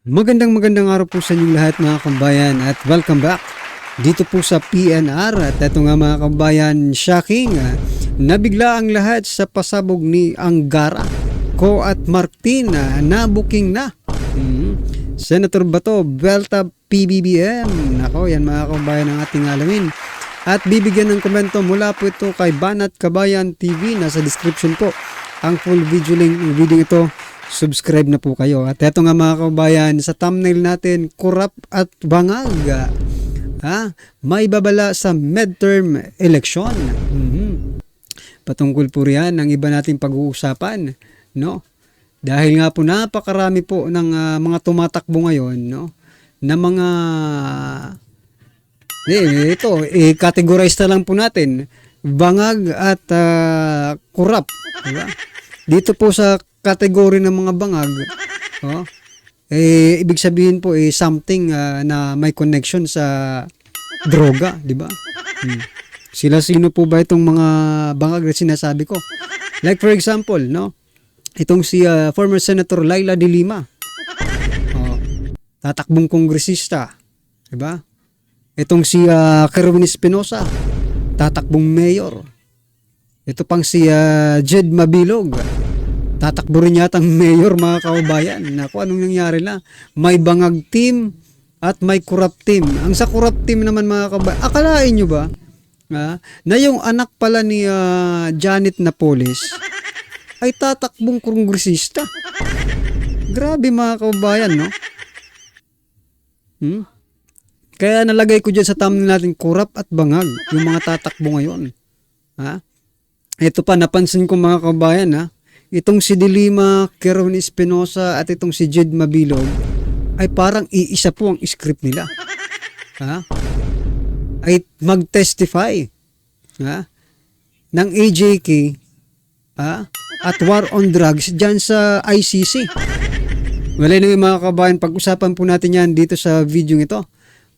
Magandang araw po sa inyong lahat mga kabayan at welcome back dito po sa PNR. At ito nga mga kabayan, shocking, nabigla ang lahat sa pasabog ni Angara, Ko at Martin na booking na. Senator Bato, Belta PBBM. Nako, yan mga kabayan ang ating alamin. At bibigyan ng komento mula po ito kay Banat Kabayan TV. Nasa description po ang full video link ng video ito. Subscribe na po kayo. At eto nga mga kabayan, sa thumbnail natin, kurap at bangag. May babala sa midterm election. Patungkol po riyan ang iba nating pag-uusapan, no? Dahil nga po napakarami po ng mga tumatakbo ngayon, no? Na mga categorize na lang po natin, bangag at kurap, diba? Dito po sa kategory ng mga bangag, ibig sabihin po something na may connection sa droga, di ba? Sila sino po ba itong mga bangag na sinasabi ko? Like for example, no? Itong si former Senator Laila de Lima. Tatakbong kongresista, di ba? Itong si Kerwin Espinosa, tatakbong mayor. Ito pang si Jed Mabilog, tatakbo rin yatang mayor mga kaubayan. Naku, anong nangyari na? May bangag team at may kurap team. Ang sa kurap team naman mga kaubayan, akalain nyo ba na yung anak pala ni Janet Napoles ay tatakbong kongresista? Grabe mga kaubayan, no? Kaya nalagay ko dyan sa thumbnail natin, kurap at bangag, yung mga tatakbo ngayon. Ito pa, napansin ko mga kaubayan, itong si De Lima, Kerwin Espinosa at itong si Jed Mabilog ay parang iisa po ang script nila. Ay mag-testify ng AJK at war on drugs dyan sa ICC. Wala na mga kabayan, pag-usapan po natin yan dito sa video ito.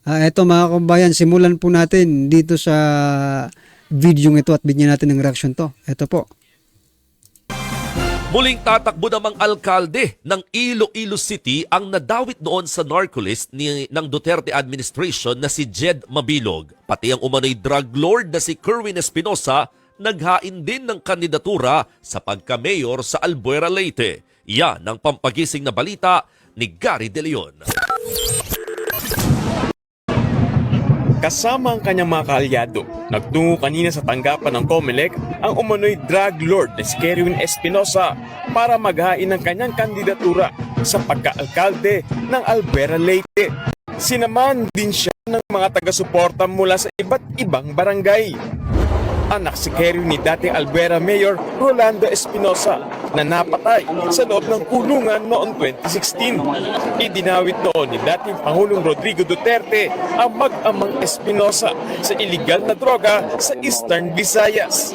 Ito mga kabayan, simulan po natin dito sa video ito at bigyan natin ng reaction to. Ito po. Muling tatakbo namang alkalde ng Iloilo City ang nadawit noon sa narcolist ng Duterte administration na si Jed Mabilog. Pati ang umano'y drug lord na si Kerwin Espinosa naghain din ng kandidatura sa pagka-mayor sa Albuera, Leyte. Yan ang pampagising na balita ni Gary De Leon. Kasama ang kanyang mga kaalyado, nagtungo kanina sa tanggapan ng COMELEC ang umano'y drug lord na si Kerwin Espinosa para maghain ng kanyang kandidatura sa pagka-alkalde ng Albuera, Leyte. Sinaman din siya ng mga taga-suporta mula sa iba't ibang barangay. Anak si Kerwin ni dating Albuera Mayor Rolando Espinosa na napatay sa loob ng kulungan noong 2016. Idinawit noon ni dating Pangulong Rodrigo Duterte ang mag-amang Espinosa sa iligal na droga sa Eastern Visayas.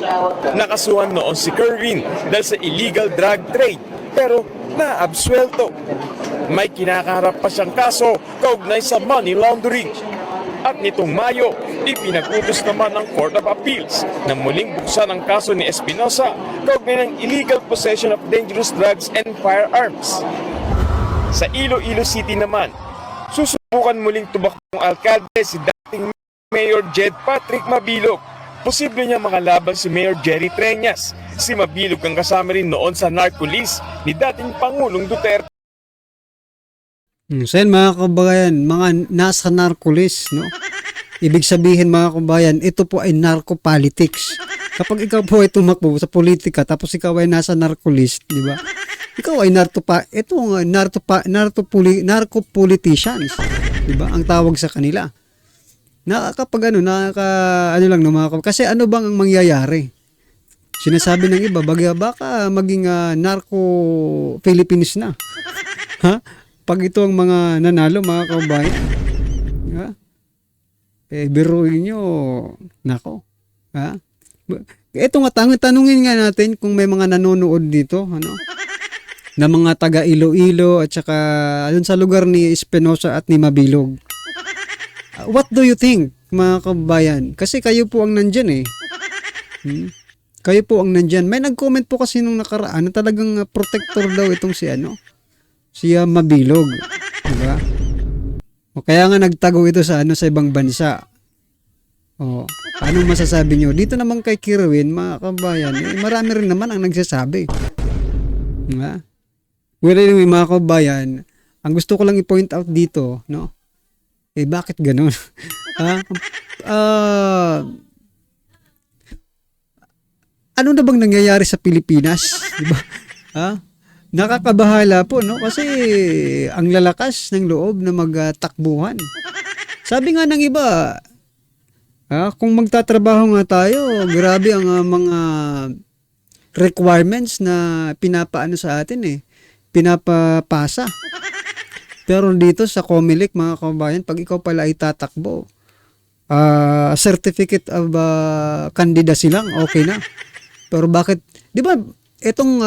Nakasuhan noon si Kerwin dahil sa illegal drug trade pero naabsuelto. May kinakaharap pa siyang kaso kaugnay sa money laundering. At nitong Mayo, ipinag-utos naman ng Court of Appeals na muling buksan ang kaso ni Espinosa kaugnay ng illegal possession of dangerous drugs and firearms. Sa Iloilo City naman, susubukan muling tumakbong alkalde si dating Mayor Jed Patrick Mabilog. Posible niya makalaban si Mayor Jerry Treñas. Si Mabilog ang kasama rin noon sa narco-list ni dating Pangulong Duterte. So yan mga kabayan, mga nasa narco-list, no? Ibig sabihin mga kabayan, ito po ay narco-politics. Kapag ikaw po ay tumakbo sa politika tapos ikaw ay nasa narco-list, di ba? Ikaw ay narco-politicians, di ba? Ang tawag sa kanila. Kasi kasi ano bang ang mangyayari? Sinasabi ng iba, baka maging narco-Philippines na. Pag ito ang mga nanalo, mga kabayan, biruin nyo, nako. Ito nga, tanungin nga natin kung may mga nanonood dito, na mga taga Iloilo at saka dun sa lugar ni Espinosa at ni Mabilog. What do you think, mga kabayan? Kasi kayo po ang nandyan Kayo po ang nandyan. May nag-comment po kasi nung nakaraan na talagang protector daw itong si Mabilog. Diba? O kaya nga nagtago ito sa sa ibang bansa. O, anong masasabi nyo? Dito naman kay Kerwin, mga kabayan, marami rin naman ang nagsasabi. Diba? Well, anyway, mga kabayan, ang gusto ko lang i-point out dito, no? Bakit ganun? Ano na bang nangyayari sa Pilipinas? Diba? Nakakabahala po, no? Kasi ang lalakas ng loob na magtakbuhan. Sabi nga ng iba, kung magtatrabaho nga tayo, grabe ang mga requirements na pinapaano sa atin pinapapasa. Pero dito sa COMELEC, mga kabayan, pag ikaw pala ay tatakbo, certificate of candidacy lang, okay na. Pero bakit, di ba, itong,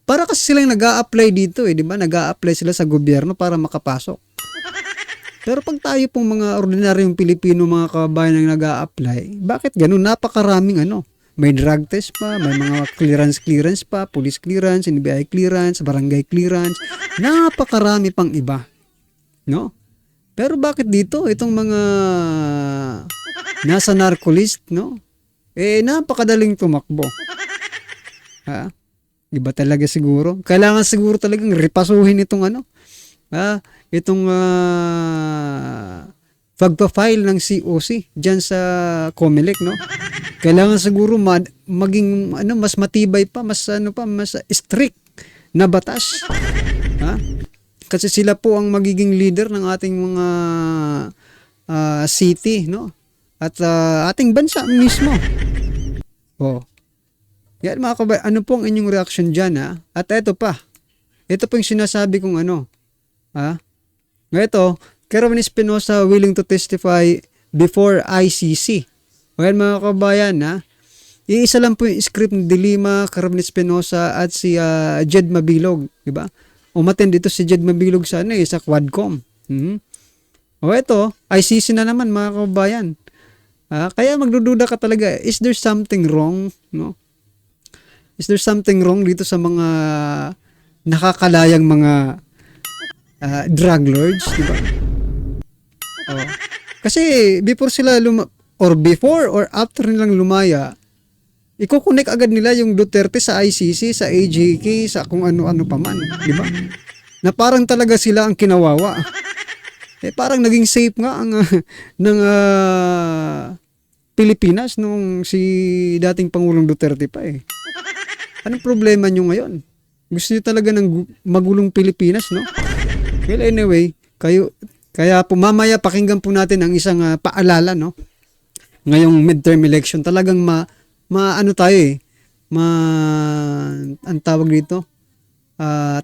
para kasi silang nag-a-apply dito di ba? Nag-a-apply sila sa gobyerno para makapasok. Pero pag tayo pong mga ordinaryong Pilipino, mga kabayan ang nag-a-apply, bakit ganun? Napakaraming may drug test pa, may mga clearance pa, police clearance, NBI clearance, barangay clearance, napakarami pang iba. No? Pero bakit dito, itong mga nasa narcolist, no? Napakadaling tumakbo. Iba talaga siguro. Kailangan siguro talagang repasuhin itong itong pagpa-file ng COC diyan sa COMELEC, no? Kailangan siguro maging mas matibay pa, mas mas strict na batas. Kasi sila po ang magiging leader ng ating mga city, no? At ating bansa mismo. Yan mga kabayan, ano po ang inyong reaction diyan, At ito pa. Ito po yung sinasabi kong Ito, Kerwin Espinosa willing to testify before ICC. O yan mga kabayan, iisa lang po yung script ng Dilima, Kerwin Espinosa at si Jed Mabilog, di ba? Umattend dito si Jed Mabilog sa sa Quadcom. O ito, ICC na naman mga kabayan. Kaya magdududa ka talaga, is there something wrong, no? Is there something wrong dito sa mga nakakalayang mga drug lords, di ba? Kasi before or after nilang lumaya, iko-connect agad nila yung Duterte sa ICC, sa AJK, sa kung ano-ano pa man, di ba? Na parang talaga sila ang kinawawa. Parang naging safe nga ang ng Pilipinas nung si dating Pangulong Duterte pa Anong problema nyo ngayon? Gusto nyo talaga ng magulong Pilipinas, no? Well, anyway, kaya po mamaya pakinggan po natin ang isang paalala, no? Ngayong midterm election, talagang ang tawag dito,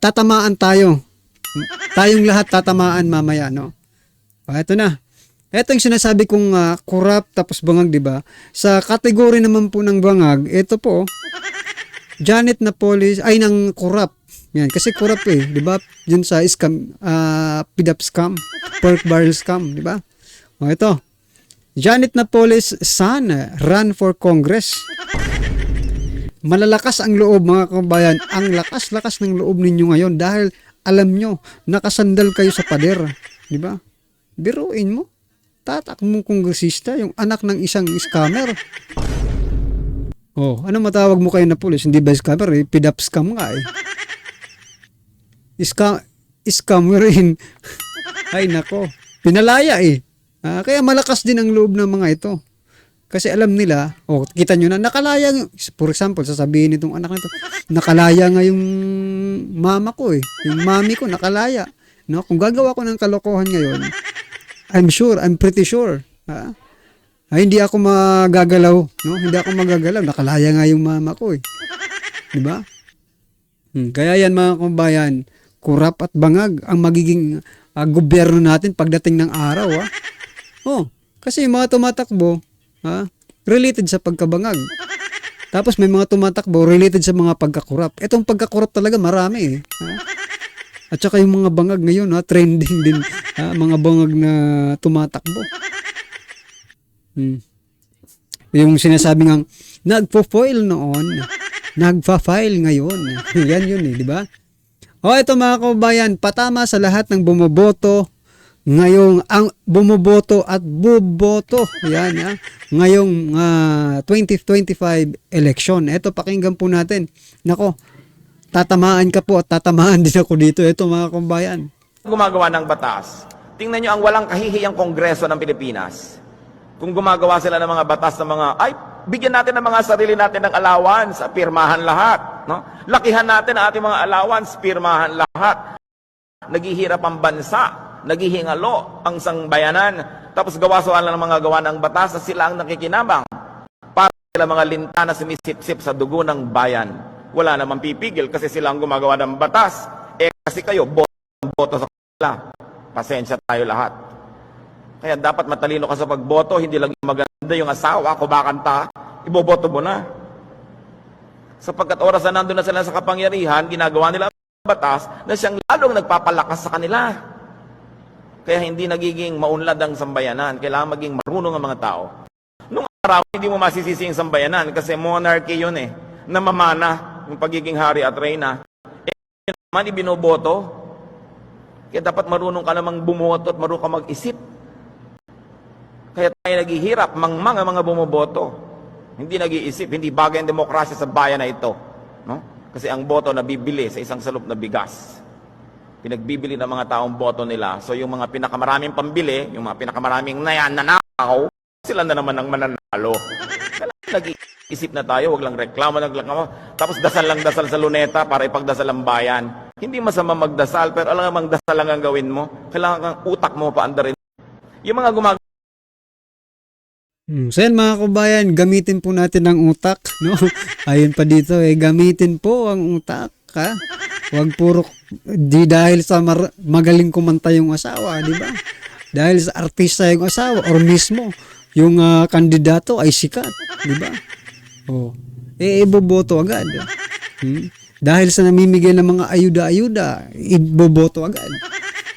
tatamaan tayo. Tayong lahat tatamaan mamaya, no? Ito na. Ito yung sinasabi kong corrupt tapos bangag, di ba? Sa kategory naman po ng bangag, ito po, Janet Napoles ay ng corrupt. Yan, kasi corrupt di ba? Yun sa scam, PDAP scam, pork barrel scam, di ba? Ito. Janet Napoles son run for Congress. Malalakas ang loob mga kabayan. Ang lakas-lakas ng loob ninyo ngayon dahil alam nyo, nakasandal kayo sa pader. Di ba? Biruin mo. Tatak mong kongresista, yung anak ng isang scammer. Ano matawag mo kayo na pulis? Hindi ba scammer? PDAP scam nga Scammer rin. Ay nako. Pinalaya kaya malakas din ang loob ng mga ito. Kasi alam nila, kita nyo na, nakalaya, for example, sasabihin nitong anak nito, nakalaya nga yung mama ko yung mami ko, nakalaya. No? Kung gagawa ko ng kalokohan ngayon, I'm pretty sure, hindi ako magagalaw, no? Hindi ako magagalaw, nakalaya nga yung mama ko Di ba? Kaya yan mga kabayan, kurap at bangag ang magiging gobyerno natin pagdating ng araw, kasi yung mga tumatakbo, related sa pagkabangag. Tapos may mga tumatakbo related sa mga pagkakurap. Itong pagkakurap talaga marami At saka yung mga bangag ngayon, trending din. Mga bangag na tumatakbo. Yung sinasabi ngang nagpo-foil noon, nagfa-file ngayon. Yan yun di ba? O ito mga kababayan, patama sa lahat ng bumoboto ngayong ang bumoboto at buboto yan ha, ngayong 2025 election. Ito pakinggan po natin. Nako, tatamaan ka po at tatamaan din ako dito. Ito mga kababayan. Gumagawa ng batas. Tingnan nyo ang walang kahihiyang Kongreso ng Pilipinas. Kung gumagawa sila ng mga batas ng mga, ay, bigyan natin ng mga sarili natin ng allowance, pirmahan lahat. No? Lakihan natin ang ating mga allowance, pirmahan lahat. Naghihirap ang bansa, naghihingalo ang sangbayanan, tapos gawa-sawa lang ng mga gawa ng batas na sila ang nakikinabang. Para sila mga linta na sumisip-sip sa dugo ng bayan. Wala namang pipigil kasi sila ang gumagawa ng batas. Kasi kayo, boto sa kanila. Pasensya tayo lahat. Kaya dapat matalino ka sa pagboto, hindi lang yung maganda yung asawa, kumakanta, iboboto mo na. Sapagkat oras na nandun na sila sa kapangyarihan, ginagawa nila ang batas na siyang lalong nagpapalakas sa kanila. Kaya hindi nagiging maunlad ang sambayanan. Kailangan maging marunong ang mga tao. Nung araw, hindi mo masisisi ang sambayanan kasi monarchy yun eh. Namamana yung pagiging hari at reyna. Eh, naman ibinoboto. Kaya dapat marunong ka namang bumoto at marunong ka mag-isip. Kaya tayo naghihirap, mangmang ang mga bumoboto. Hindi nag-iisip, hindi bagay ang demokrasya sa bayan na ito. No? Kasi ang boto nabibili sa isang salop na bigas. Pinagbibili ng mga taong boto nila. So yung mga pinakamaraming pambili, yung mga pinakamaraming nanakaw, sila na naman ang mananalo. Kailangan nag-iisip na tayo, wag lang reklamo. Tapos dasal lang dasal sa luneta para ipagdasal ang bayan. Hindi masama magdasal, pero alam nga magdasal lang ang gawin mo. Kailangan kang utak mo paandarin. Yung mga gumagawa So yan mga kabayan, gamitin po natin ang utak, no? Ayun pa dito gamitin po ang utak, ha? Huwag puro di dahil sa magaling kumanta yung asawa, di ba? Dahil sa artista yung asawa or mismo yung kandidato ay sikat, di ba? Oh, iboboto agad. Dahil sa namimigay ng mga ayuda-ayuda, iboboto agad.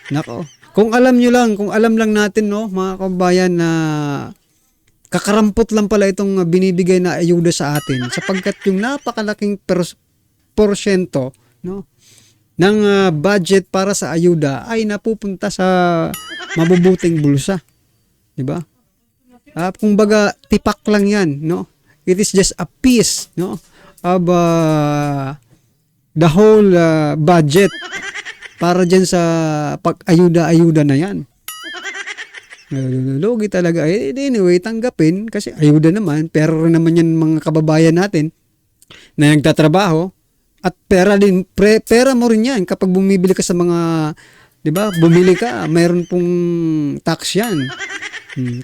Nako. Kung alam lang natin, no, mga kabayan, na kakarampot lang pala itong binibigay na ayuda sa atin sapagkat yung napakalaking porsyento, no, ng budget para sa ayuda ay napupunta sa mabubuting bulsa. 'Di ba? Kumbaga tipak lang 'yan, no? It is just a piece, no, of the whole budget para diyan sa pag-ayuda-ayuda na 'yan. Lugi talaga. Anyway, tanggapin kasi ayuda naman. Pero rin naman yan mga kababayan natin na nagtatrabaho. At pera din, pera mo rin yan kapag bumibili ka sa mga, di ba, bumili ka, mayroon pong tax yan.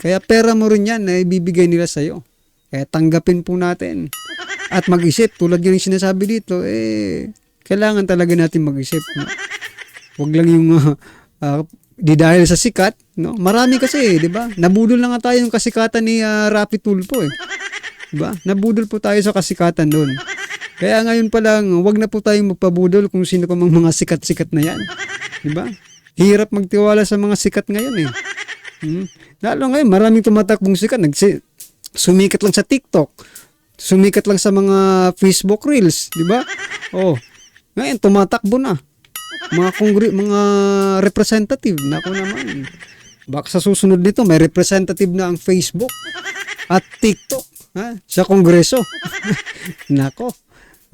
Kaya pera mo rin yan na ibibigay nila sa'yo. Kaya tanggapin po natin. At mag-isip, tulad yung sinasabi dito, kailangan talaga natin mag-isip. No? Huwag lang yung di dahil sa sikat, no? Marami kasi, 'di ba? Nabudol na nga tayo ng kasikatan ni Rapi Tulfo 'Di ba? Nabudol po tayo sa kasikatan doon. Kaya ngayon pa lang, wag na po tayong magpabudol kung sino pa mga sikat-sikat na 'yan. 'Di ba? Hirap magtiwala sa mga sikat ngayon eh. Lalo ngayon, maraming tumatakbong sikat, sumikat lang sa TikTok. Sumikat lang sa mga Facebook Reels, 'di ba? Oh. Ngayon tumatakbo na. Mga representative, nako naman. Baka sa susunod nito may representative na ang Facebook at TikTok, ha, sa Kongreso. Nako.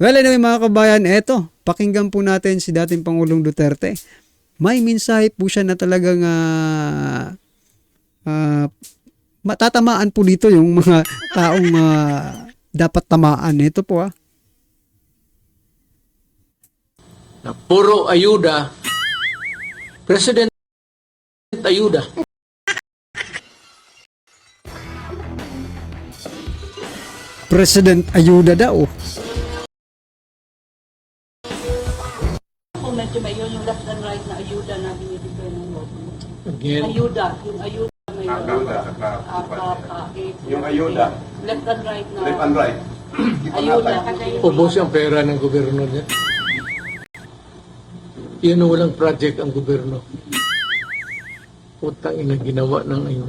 Well, anyway mga kabayan, eto, pakinggan po natin si dating Pangulong Duterte. May mensahe po siya na talagang matatamaan po dito yung mga taong dapat tamaan. Ito po na puro ayuda, President ayuda. President ayuda daw. Kung medyo may yung left and right na ayuda na binibigay ng government. Again, Ayuda, yung ayuda may Yung ayuda. left and right na Left and right. ayuda. ubos ang pera ng gobyerno niya. Yan ang walang project ang gobyerno. Putang ina ginawa ng ayun.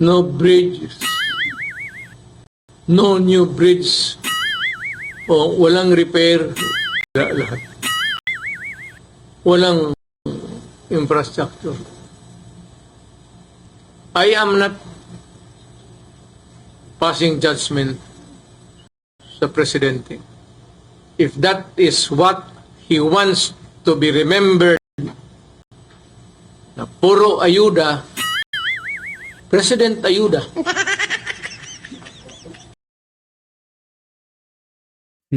No bridges. No new bridge O walang repair, lahat. Walang infrastructure. I am not passing judgment sa presidente. If that is what he wants to be remembered, na puro ayuda, President ayuda.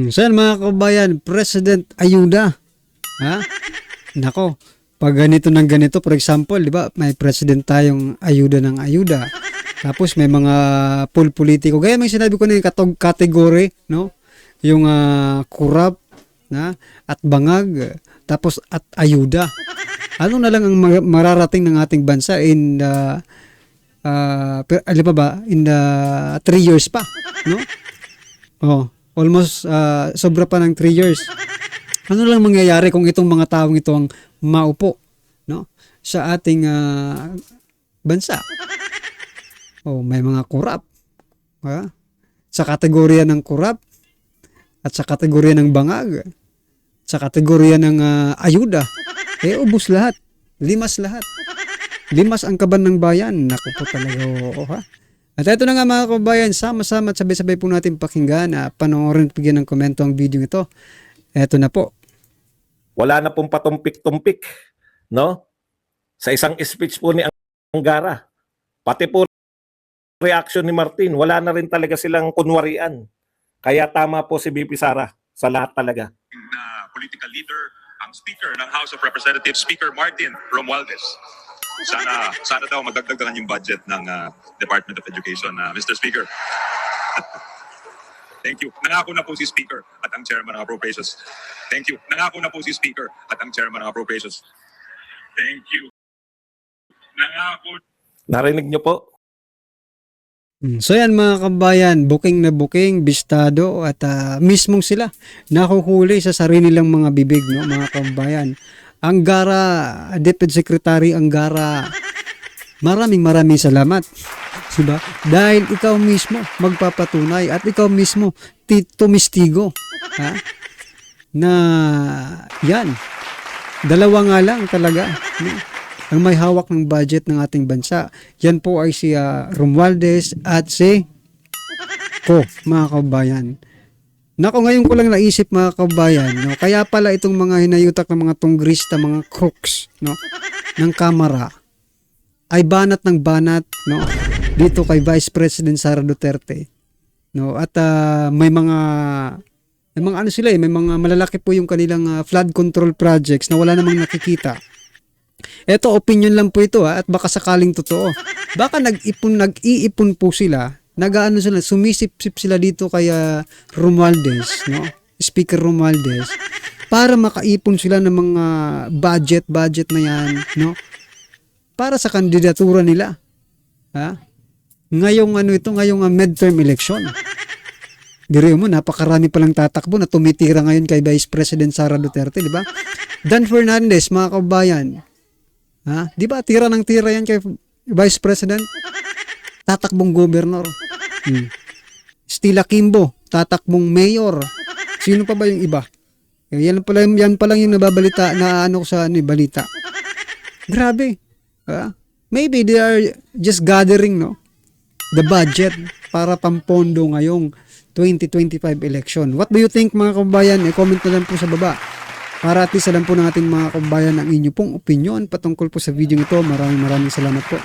Saan mga kabayan, President ayuda. Ha? Nako, pag ganito ng ganito, for example, di ba, may president tayong ayuda ng ayuda. Tapos may mga politiko. Gaya may sinabi ko na yung kategory, no? Yung kurap, na, at bangag, tapos at ayuda. Ano na lang ang mararating ng ating bansa in the alam pa ba, in the 3 years pa, no? Oh, almost sobra pa ng 3 years. Ano lang mangyayari kung itong mga taong ito ang maupo, no, sa ating bansa? Oh, may mga kurap, ha? Sa kategorya ng kurap at sa kategorya ng bangag, sa kategorya ng ayuda, ubos lahat, limas lahat. Limas ang kaban ng bayan. Naku po talaga, ha? At ito na nga mga kabayan, sama-sama at sabay-sabay po natin pakinggan, panoorin at bigyan ng komento ang video ito. Ito na po. Wala na pong patumpik-tumpik, no? Sa isang speech po ni Angara. Pati po reaction ni Martin, wala na rin talaga silang kunwarian. Kaya tama po si BP Sara sa lahat talaga. Political leader, ang Speaker ng House of Representatives, Speaker Martin Romualdez. Sana daw magdagdagan yung budget ng Department of Education, Mr. Speaker. Thank you. Nangako na po si Speaker at ang Chairman ng Appropriations. Thank you. Nangako na po si Speaker at ang Chairman ng Appropriations. Thank you. Nangako. Narinig niyo po? So yan mga kabayan, booking na booking, bistado at mismong sila nakuhuli sa sarili nilang mga bibig, no, mga kabayan. Angara, Deputy Secretary Angara, maraming salamat. Diba? Dahil ikaw mismo magpapatunay at ikaw mismo tumistigo, ha? Na yan, dalawa nga lang talaga, no? Ang may hawak ng budget ng ating bansa. Yan po ay si Romualdez at si Ko, mga kabayan. Nako, ngayon ko lang naisip mga kabayan, no? Kaya pala itong mga hinayutak ng mga tunggrista, mga crooks, no, ng Kamara ay banat ng banat, no, dito kay Vice President Sara Duterte, no? At may mga ano sila, may mga malalaki po yung kanilang flood control projects na wala namang nakikita. Ito, opinion lang po ito, at baka sakaling totoo. Baka nag-iipon po sila, sila, sumisip-sip sila dito kay Romualdez, no? Speaker Romualdez, para makaipon sila ng mga budget na yan, no? Para sa kandidatura nila. Ha? Ngayong midterm election. Diri mo, napakarami palang tatakbo na tumitira ngayon kay Vice President Sara Duterte, di ba? Dan Fernandez, mga kabayan, ha? Di ba tira ng tira yan kay Vice President? Tatakbong gobernador. Stila Kimbo, tatakbong mayor. Sino pa ba yung iba? Yan pa lang yung nababalita na sa balita. Grabe. Maybe they are just gathering, no, the budget para pampondo ngayong 2025 election. What do you think, mga kabayan? I-comment na lang po sa baba. Para at least alam po ng ating mga kabayan ang inyo pong opinion patungkol po sa video ito. Maraming salamat po.